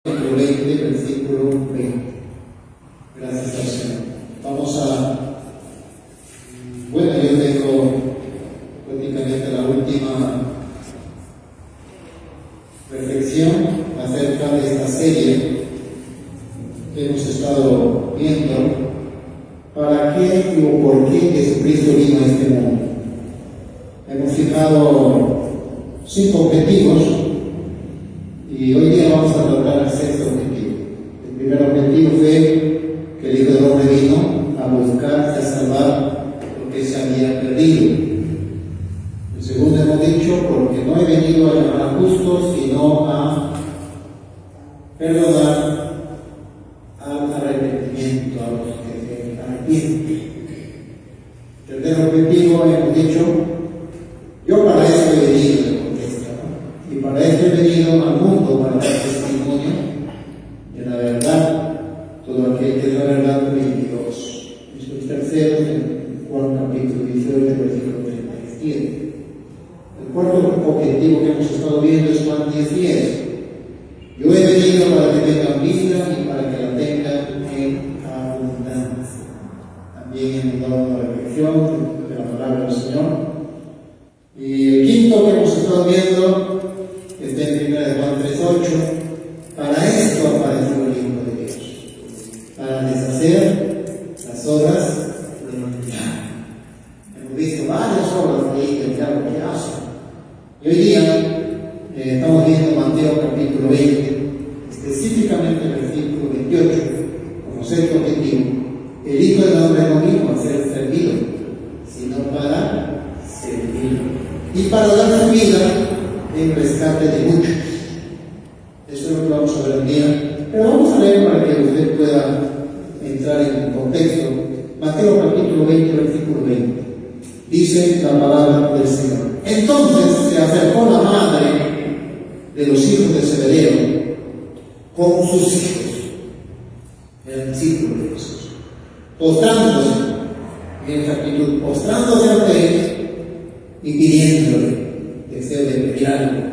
Capítulo 20, versículo 20. Gracias al Señor. Vamos a... Bueno, yo tengo prácticamente la última reflexión acerca de esta serie que hemos estado viendo. ¿Para qué o por qué Jesucristo vino a este mundo? Hemos fijado 5 objetivos. Y hoy día vamos a tratar el sexto objetivo. El primer objetivo fue que el Hijo del Hombre vino a buscar y a salvar lo que se había perdido. El segundo hemos dicho, porque no he venido a llamar a justos, sino a perdonar al arrepentimiento, a los que se arrepienten. El tercer objetivo hemos dicho, yo para eso he venido. Y para esto he venido al mundo para dar testimonio de la verdad, todo aquel que es la verdad de Dios. Eso es tercero en Juan capítulo 18, versículo 37. El cuarto objetivo que hemos estado viendo es Juan 10:10. Yo he venido para que tengan vida y para que la tengan en abundancia. También hemos dado una reflexión de la palabra del Señor. Y el quinto que hemos estado viendo está en 1 Juan 3:8. Para esto apareció el Hijo de Dios, para deshacer las obras del diablo. Hemos visto varias obras ahí del diablo que hace. Y hoy día estamos viendo Mateo capítulo 20, específicamente el versículo 28, como sexto objetivo. El Hijo del Hombre no vino a ser servido, sino para servir y para dar su vida en rescate de muchos. Eso es lo que vamos a ver hoy día. Pero vamos a leer para que usted pueda entrar en el contexto. Mateo capítulo 20, versículo 20. Dice la palabra del Señor. Entonces se acercó la madre de los hijos de Zebedeo con sus hijos, el discípulo de Jesús, postrándose, en esa actitud, postrándose ante él y pidiéndole deseo de pedir algo.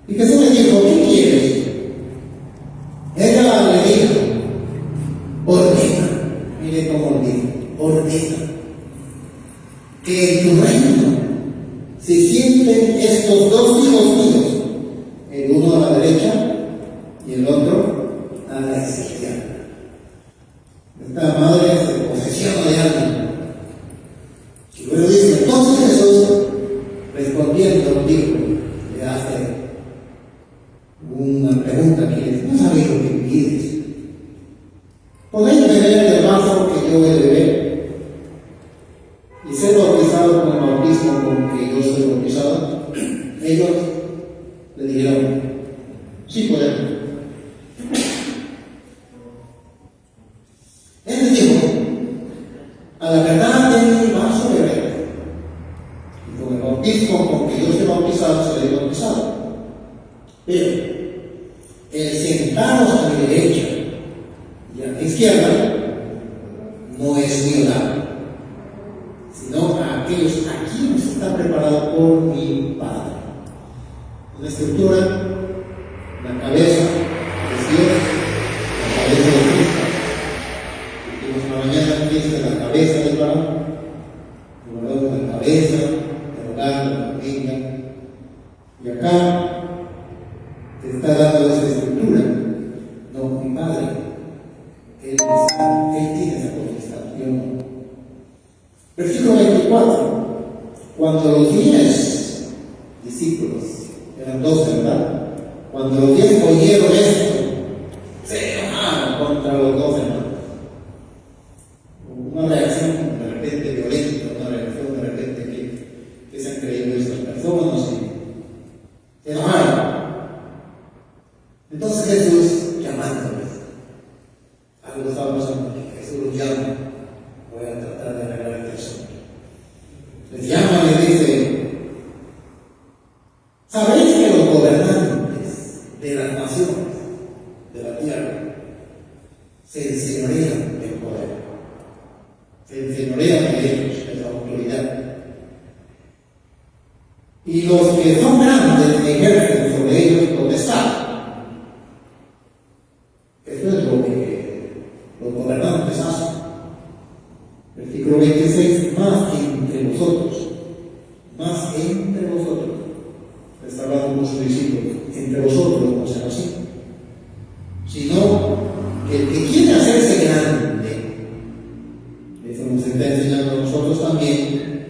Y Jesús le dijo, ¿qué quieres? Ella le dijo, ordena. Mire cómo dice, ordena que en tu reino se sienten estos dos hijos míos, el uno a la derecha y el otro a la izquierda. Esta madre se posesiona de alguien. Y luego dice, entonces Jesús, respondiendo, dijo, le hace una pregunta que dice, ¿no sabéis lo que pides? ¿Podéis beber del vaso que yo he de beber y ser bautizado con el bautismo con que yo soy bautizado? Ellos le dijeron, sí podemos. Él les dijo, a la verdad del vaso beber, y con el bautismo con que yo soy bautizado, seré bautizado. Pero el sentaros a mi derecha y a mi izquierda no es mío dar, sino a aquellos a quienes está preparado por mi Padre. Una estructura, la cabeza es Dios, la cabeza de Cristo. Dijimos en la mañana que es la cabeza del varón, la cabeza del hogar, de la familia. Y acá te está dando esa estructura. No, mi Padre, Él tiene esa potestad, yo no. Versículo 24. Cuando los 10 discípulos, eran 12, ¿verdad? Cuando los 10 oyeron esto, se enojaron contra los 12 hermanos. Una reacción de repente violenta, una reacción de repente que se han creído estas personas y se enojaron. Entonces Jesús llamándoles, algo estaba pasando aquí, Jesús los llama, voy a tratar de arreglar el asunto. Les llama y les dice, ¿sabéis que los gobernantes de las naciones de la tierra se enseñorean del poder? Se enseñorean de ellos, de la autoridad. Y los que son grandes ejercen sobre ellos potestad. Esto es lo que los gobernantes hacen. Versículo 26, más entre vosotros, está hablando con sus discípulos, entre vosotros no será así, sino que el que quiere hacerse grande, eso nos está enseñando a nosotros también.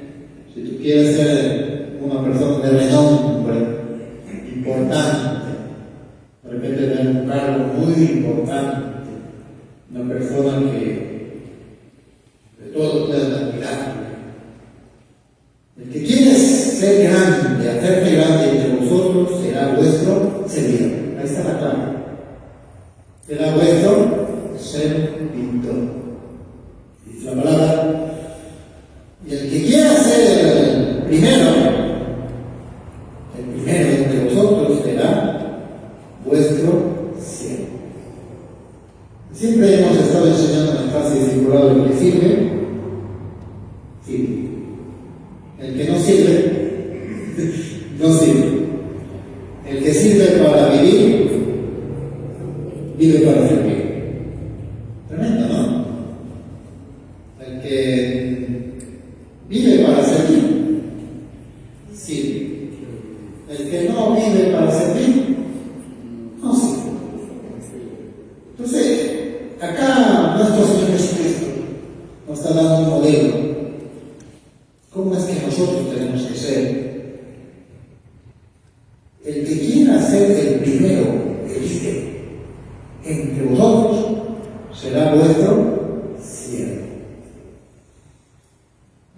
Si tú quieres ser una persona de renombre, importante, de repente tener un cargo muy importante, una persona que de todo puede admirar. El que quiere ser grande, hacerse grande entre vosotros, será vuestro servidor. Ahí está la clave. Será vuestro servidor. Dice la palabra. Y el que quiera ser el primero entre vosotros será vuestro siervo. Siempre hemos estado enseñando en la clase discipulado el que sirve. El que no sirve, no sirve. El que sirve para vivir, vive para servir. Tremendo, ¿no? El que vive para servir, sirve. El que no vive para servir, no sirve. Entonces, acá nuestro Señor Jesucristo nos está dando un modelo. ¿Cómo es que nosotros tenemos que ser? El que quiera ser el primero, el líder entre vosotros, será vuestro siervo.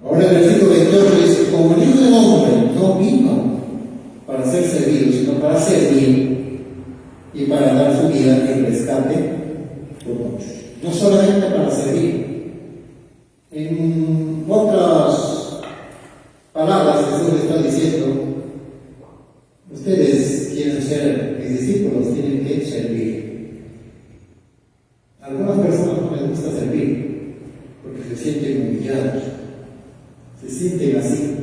Ahora el versículo 28 dice, como el Hijo del Hombre no vino para ser servido, sino para servir y para dar su vida en rescate por muchos. No solamente para servir. En otras palabras, Jesús está diciendo, ustedes quieren ser mis discípulos, tienen que servir. A algunas personas no les gusta servir porque se sienten humillados, se sienten así.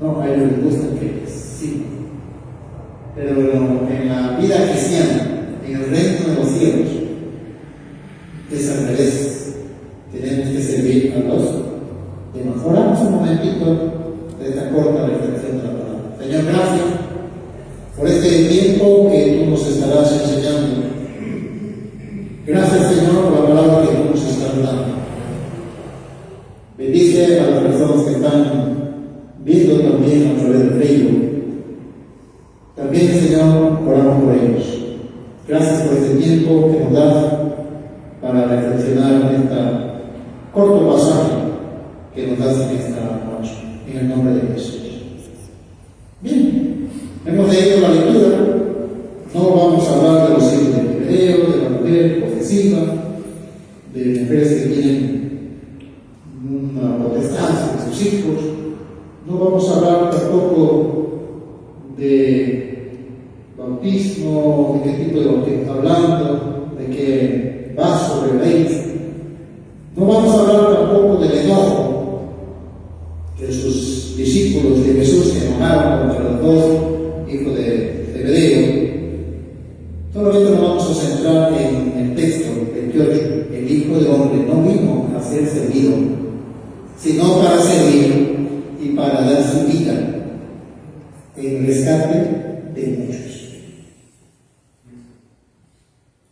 No, a ellos les gusta que sí. Pero en la vida cristiana, en el reino de los cielos, es al revés. Tenemos que servir a los demás. Oramos un momentito de esta corta reflexión de la palabra. Señor, gracias por este tiempo que tú nos estarás enseñando. Gracias, Señor, por la palabra que tú nos estás dando. Bendice a las personas que están viendo también a través del Facebook. También, Señor, oramos por ellos. Gracias por este tiempo que nos das para reflexionar en este corto pasaje que nos das en esta noche. En el nombre de Jesús. Bien, hemos leído la lectura. No vamos a hablar de los hijos de Zebedeo, de la mujer posesiva, de mujeres que tienen una potestad sobre sus hijos. No vamos a hablar tampoco de bautismo, de qué tipo de bautismo está hablando, de qué vaso de leche. No vamos a hablar tampoco del enojo que sus discípulos de Jesús se enojaron contra los dos hijos de Zebedeo. Solamente nos vamos a centrar en el texto 28. El Hijo del Hombre no vino a ser servido, sino para servir y para dar su vida en rescate de muchos.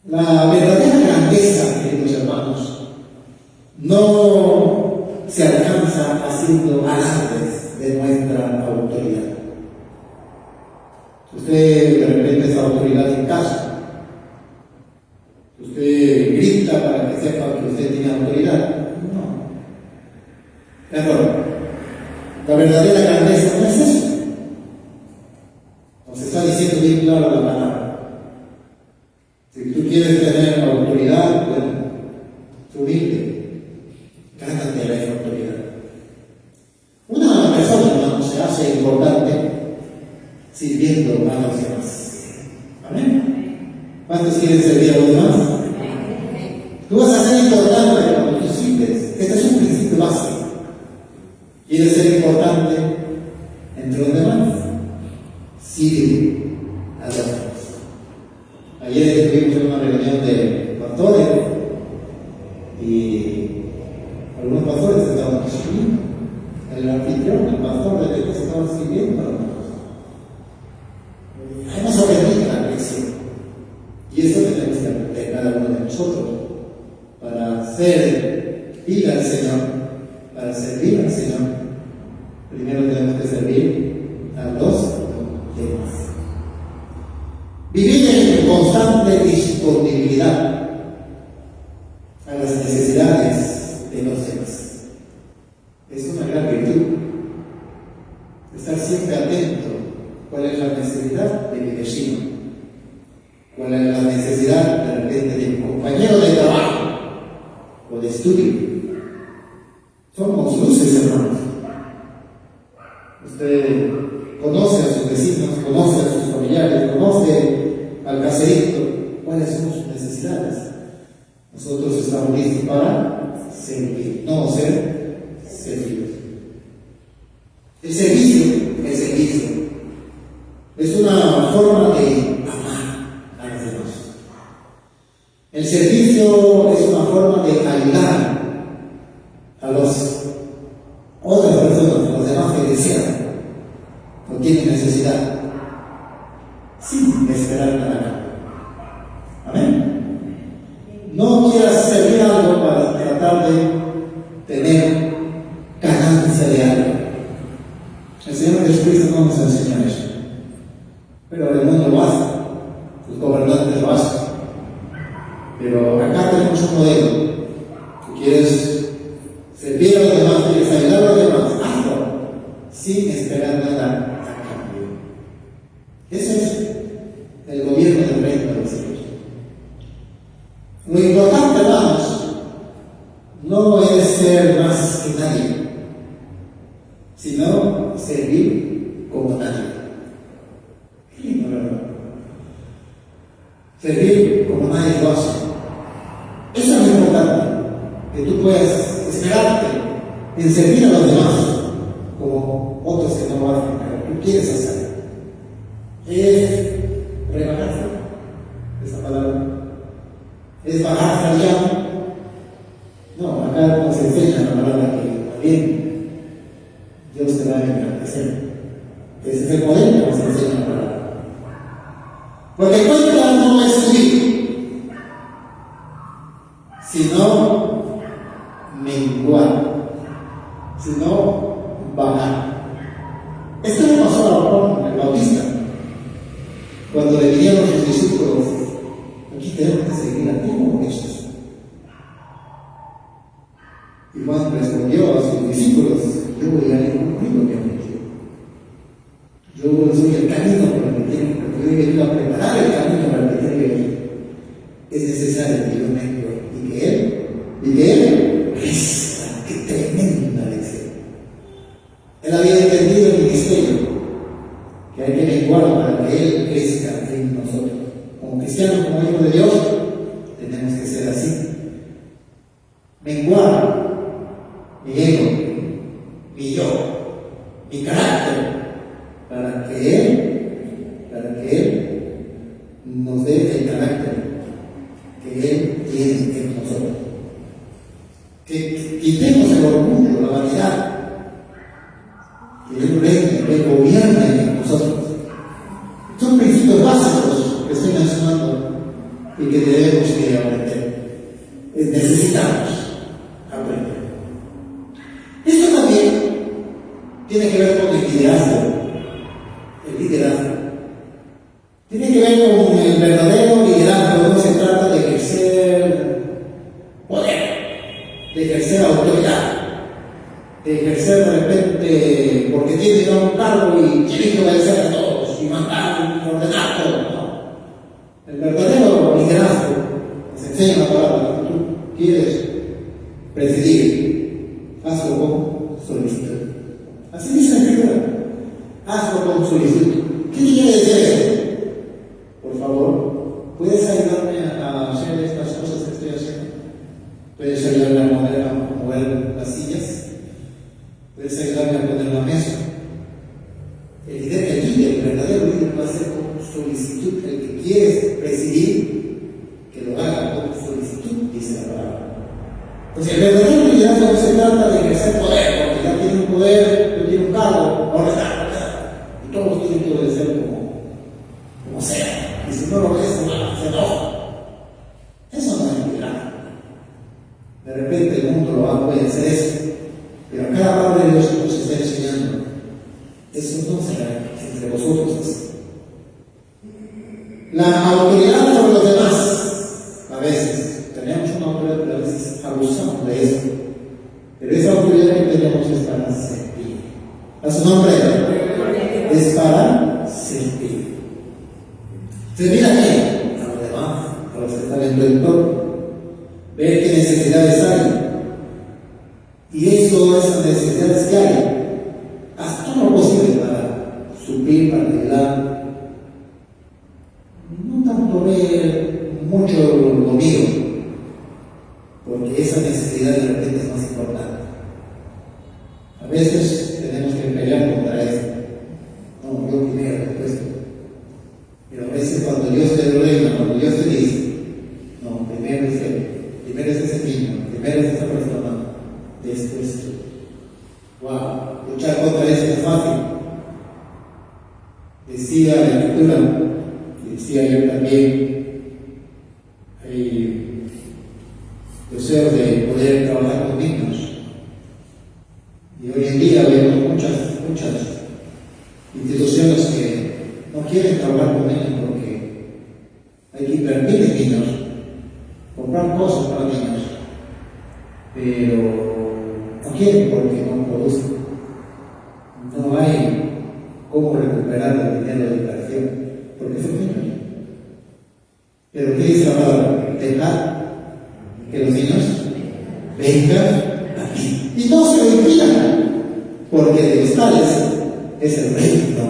La verdadera grandeza, queridos hermanos, no se alcanza haciendo alardes de nuestra autoridad. Si usted de repente es autoridad en casa, usted grita para que sepa que usted tiene autoridad. No. Error. La verdadera grandeza no es eso. Nos está diciendo bien claro la palabra. Si tú quieres tener autoridad, bueno, humilde, gánate esa autoridad. Una persona, hermano, se hace importante sirviendo a los demás. Amén. ¿Cuántos quieren servir a los demás? Tú vas a ser importante cuando tú sirves. Este es un principio básico. ¿Quieres ser importante entre los demás? Sirve a los demás. Ayer estuvimos en una reunión de eso tenemos que aprender cada uno de nosotros para hacer vida al Señor, para servir al Señor. Primero tenemos que servir a los demás. Vivir en constante disponibilidad a las necesidades de los demás. Es una gran virtud. Estar siempre atento. ¿Cuál es la necesidad de mi vecino? ¿Cuál es la necesidad de repente de mi compañero de trabajo o de estudio? Somos luces, hermanos. Usted conoce a sus vecinos, conoce a sus familiares, conoce al caserito, cuáles son sus necesidades. Nosotros estamos listos para servir, no ser servidos. El servicio es una forma de amar a los demás. El servicio es una forma de ayudar a las otras personas, a los demás que desean o tienen necesidad, sin esperar nada. Amén. No quieras servir algo para tratar de tener ganancia de algo. El Señor Jesucristo no nos enseña eso. Pero el mundo lo hace, los gobernantes lo hacen. Pero acá tenemos un modelo. Tú quieres servir a los demás, quieres ayudar a los demás, hazlo sin esperar nada a cambio. Eso es el gobierno del reino de los cielos. Lo importante, hermanos, no es ser más que nadie, sino servir como nadie. Qué lindo, ¿verdad? Servir como nadie lo hace. Eso es lo importante, que tú puedas esperarte en servir a los demás como otros que no lo hacen, pero tú quieres hacer. Es rebajarse, esa palabra. Es bajarse al llano. No, acá nos enseña la palabra que también Dios te va a engrandecer. Ese es el modelo que nos enseña la palabra. Porque cuenta no es subir, sino menguar, sino bajar. Esto le pasó a Juan el Bautista, cuando le vinieron sus discípulos: aquí tenemos que seguir a ti como Jesús. Y Juan respondió a sus discípulos: yo voy a ir conmigo, que me quiero. Yo soy el camino por el que tienen, porque yo he venido a preparar el camino para el que tienen que venir. Es necesario que yo mengue y que Él crezca. ¡Qué tremenda lección! Él había entendido el ministerio, que hay que menguar para que Él crezca en nosotros. Como cristianos, como hijos de Dios, tenemos que ser así. Menguar mi ego, mi yo, mi carácter, para que Él nos dé el carácter que Él tiene en nosotros. Que quitemos el orgullo, la vanidad, que Él reine, que Él gobierne en nosotros. Son principios básicos que estoy mencionando y que debemos que aprender. Necesitamos aprender. Esto también tiene que ver con el liderazgo. El liderazgo tiene que ver con el verdadero liderazgo. No se trata de ejercer poder, de ejercer autoridad, de ejercer de repente porque tiene que dar un cargo y tiene que obedecer a todos y mandar y ordenar todo. No. El verdadero liderazgo nos enseña la palabra. Si tú quieres presidir, hazlo con solicitud. Así dice la Escritura. Hazlo con solicitud. ¿Qué quiere decir eso? Por favor, ¿puedes ayudarme a hacer estas cosas que estoy haciendo? ¿Puedes ayudarme a mover las sillas? ¿Puedes ayudarme a poner la mesa? El verdadero líder va a ser con solicitud. El que quiere presidir, que lo haga con solicitud, dice la palabra. Entonces, el verdadero liderazgo no se trata de ejercer poder, porque ya tiene un poder, ya tiene un cargo, ordenar. Y todos tienen que obedecer como sea. Y si no lo obedecen, se enoja. en tu entorno, ver qué necesidades hay. Y esas necesidades que hay, haz todo lo posible para suplir, para ayudar. No tanto ver mucho lo mío, porque esa necesidad de repente es más importante. A veces tenemos que pelear contra eso. No, yo primero, después. Pero a veces cuando Dios te ordena, cuando Dios te dice, no, primero es él, primero es ese niño, primero es esa persona, después tú. Wow, luchar contra eso es fácil. Decía la Escritura, decía yo también, hay deseos de poder trabajar con niños. Y hoy en día vemos muchas instituciones que no quieren trabajar con niños porque hay que invertir en niños, comprar cosas para niños, pero no quieren porque no producen. No hay cómo recuperar el dinero de inversión, porque son niños. Pero ¿qué dice la palabra? Dejar que los niños vengan a mí. Y no se lo impidan, porque de los tales es el reino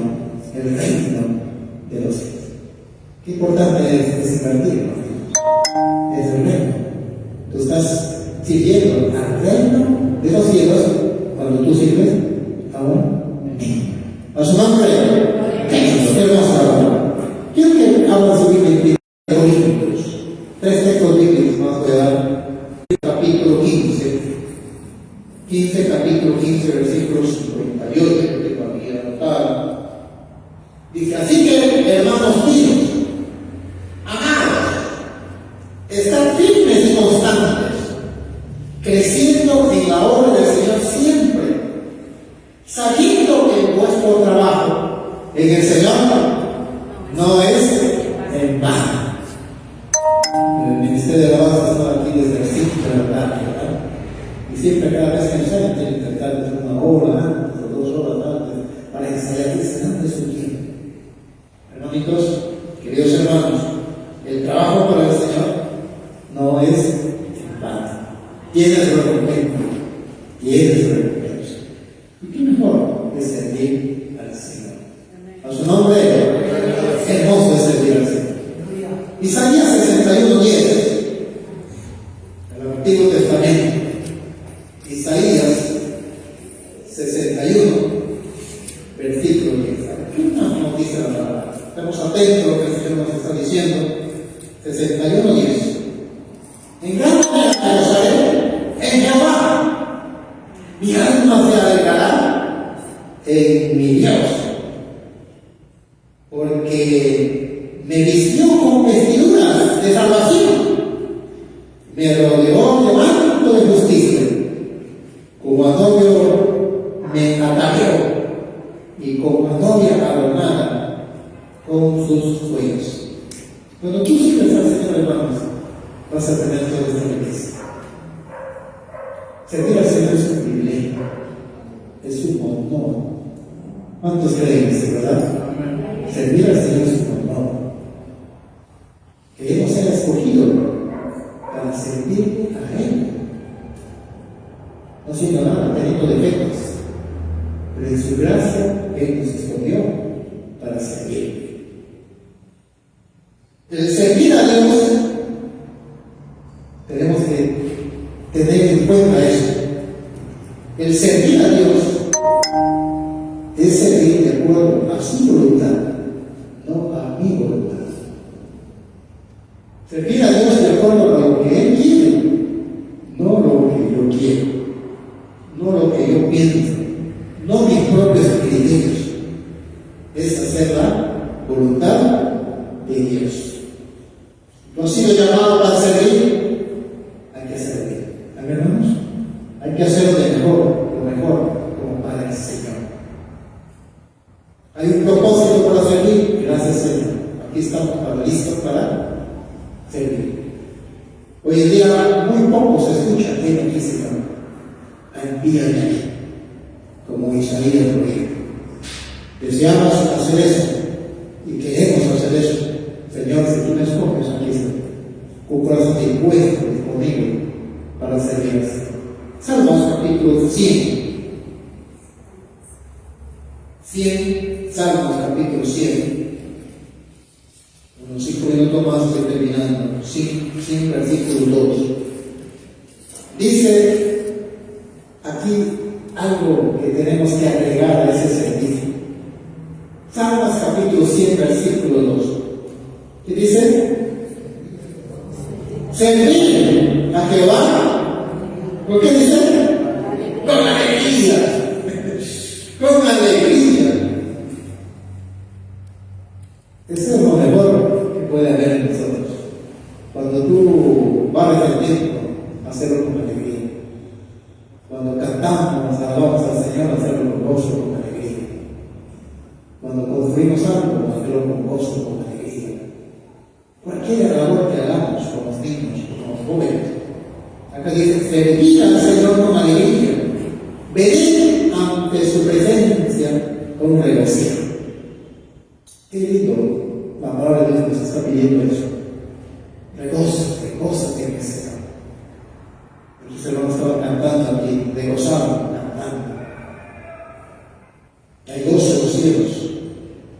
de los cielos. Qué importante es invertir en los niños. Es el reino. Tú estás sirviendo al reino de los cielos cuando tú sirves a un niño. A su nombre, quiero que abran su Biblia en Corintios. 3 textos bíblicos más voy a dar. Capítulo 15, capítulo 15, versículos 58, que tengo aquí anotado. Dice, así que, hermanos míos, amados, estad firmes y constantes, creciendo en la obra del Señor siempre, sabiendo que vuestro trabajo en el Señor no es en vano. El ministerio de alabanza está aquí desde las 5 de la tarde, ¿verdad? Y siempre, cada vez que ensaya, tiene que tratar de 1 hora antes o 2 horas antes para ensayar antes de su tiempo. Hermanitos, queridos hermanos, el trabajo para el Señor no es en vano. Tiene su recompensa. Tiene su recompensa. ¿Y qué mejor es servir al Señor? A su nombre, hermoso es servir al Señor. Isaías 61:10, el Antiguo Testamento. Isaías 61, versículo 10. ¿Qué nos dice la palabra? Estamos atentos a lo que el Señor nos está diciendo. 61:10. En gran manera me gozaré en Jehová. Mi alma se alegrará en mi Dios, porque me vistió con vestiduras de salvación, me rodeó de manto de justicia, como a novio me atavió, y como a novia adornada con sus joyas. Cuando tú sirves al Señor, hermanos, vas a tener toda esta riqueza. Servir al Señor es un privilegio, es un honor. ¿Cuántos creen eso, verdad? Servir al Señor es un honor. Que Él nos haya escogido para servir a Él. No siendo nada, teniendo defectos, pero en su gracia Él nos escogió para servir. El servir a Dios, tenemos que tener en cuenta eso. El servir a Dios es servir de acuerdo a su voluntad, no a mi voluntad. Servir a Dios de acuerdo a lo que Él quiere, no lo que yo quiero, no lo que yo pienso, no mis propios criterios. Es hacer la voluntad de Dios. ¿No has sido llamado para servir? Hay que servir. ¿Hermanos? Hay que hacerlo de mejor, lo mejor, como para el Señor. Hay un propósito para servir. Gracias, Señor. Aquí estamos listos para servir. Hoy en día muy poco se escucha. Ven aquí, Señor. Envíame aquí. Como Isaías lo dijo. Deseamos hacer eso y queremos hacer eso. Señor, si tú me escoges, aquí estoy. Con corazón dispuesto, disponible para servir al Señor. Salmos capítulo 100. Salmos capítulo 100. Unos 5 minutos más estoy terminando. 100 versículo 2. Dice aquí algo que tenemos que agregar a ese servicio. Salmos capítulo 100 versículo 2. ¿Qué dice? Servir a Jehová. ¿Por qué dice? Con alegría. Con alegría. Eso es lo mejor que puede haber en nosotros. Cuando tú vas el tiempo, hacerlo con alegría. Cuando cantamos, alabamos al Señor, hacerlo con gozo, con alegría. Cuando construimos algo, hacerlo con gozo, con alegría. Cualquier labor que hagamos, con los niños, con los jóvenes. Acá dice, servir al Señor con alegría. Venid ante su presencia con regocijo. Qué lindo, la palabra de Dios nos está pidiendo eso. Regózate en el Señor. Entonces lo estaba cantando aquí, de gozar, cantando. Hay gozo en los cielos.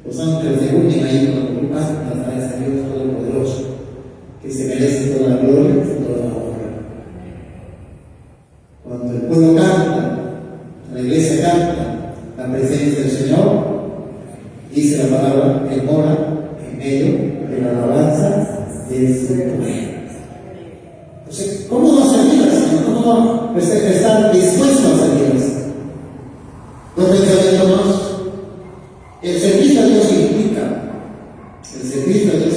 Los ángeles se unen ahí cuando tú cantas a ese Dios Todopoderoso, que se merece toda la gloria y toda la honra. Cuando el pueblo canta, la iglesia canta la presencia del Señor, dice la palabra, Él mora en medio de la alabanza de su poder. Entonces, ¿cómo no servir al Señor? ¿Cómo no estar dispuesto a servir al Señor? Dos pensamientos más. El servicio a Dios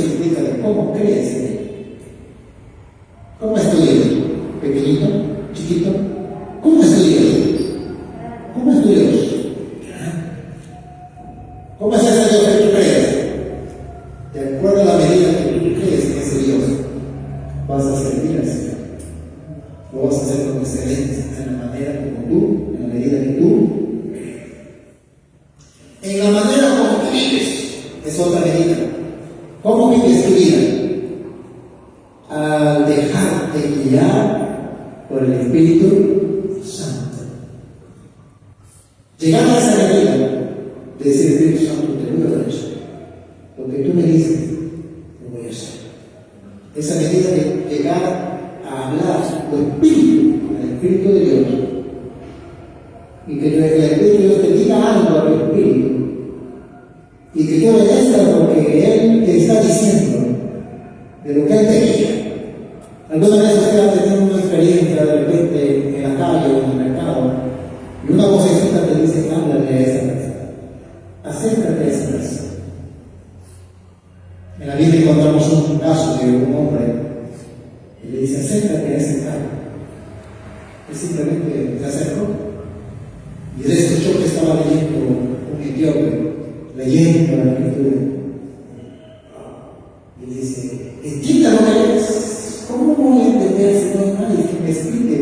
implica de cómo crees en Él. ¿Cómo estudias? ¿Pequeñito? ¿Chiquito? ¿Cómo estudias? ¿Cómo estudias? ¿Cómo es ese Dios que tú crees? De acuerdo a la medida que tú crees en ese Dios, vas a servir al Señor. Lo vas a hacer con excelencia, en la manera como tú, en la medida que tú crees. En la manera como tú vives, es otra medida. ¿Cómo vives tu vida? Al dejarte guiar por el Espíritu Santo. Llegar a esa medida de decir, Espíritu Santo, te voy a hacer lo que tú me dices, lo voy a hacer. Esa medida de llegar a hablar tu espíritu, el Espíritu de Dios, y que el Espíritu de Dios te diga algo a tu espíritu, y que tú obedezcas lo que Él te está diciendo, de lo que Él te guía. Alguna vez usted ha tenido una experiencia de repente en la calle o en el mercado, y una vocecita te dice, háblale a esa persona. Acércate a esa persona. En la Biblia encontramos un caso de un hombre y le dice, acércate a ese carro. Él simplemente se acercó y él escuchó que estaba leyendo un etíope, leyendo la escritura. Y dice, entienda lo que es. ¿Cómo voy a entender si no hay nadie que me explique?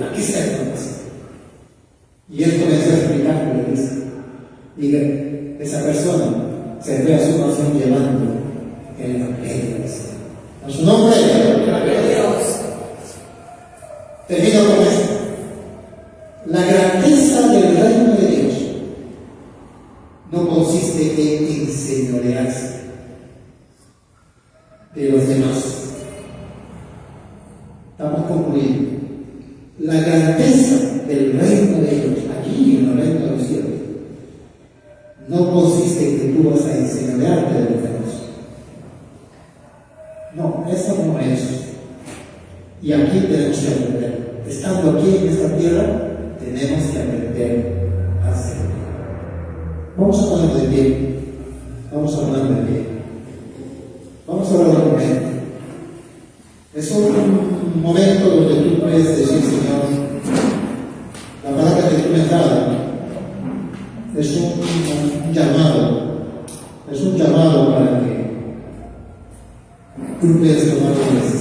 ¿A qué se hace? Y él comenzó a explicar lo que dice. Y esa persona se fue a su nación llevando el Evangelio del Señor. A su nombre, Dios. Termino con esto. La grandeza del reino de Dios no consiste en enseñorearse de los demás. Estamos concluyendo. La grandeza del reino de Dios, aquí en el reino de los cielos, no consiste en que tú vas a enseñorearte de los demás. No, eso no es. Y aquí tenemos que aprender. Estando aquí en esta tierra, tenemos que aprender a hacerlo. Vamos a ponernos de pie. Vamos a ponernos de pie. Vamos a hablar con Él. Es un momento donde tú puedes decir, Señor, la palabra que tú me has dado es un llamado. Es un llamado para que tú puedas tomar una decisión.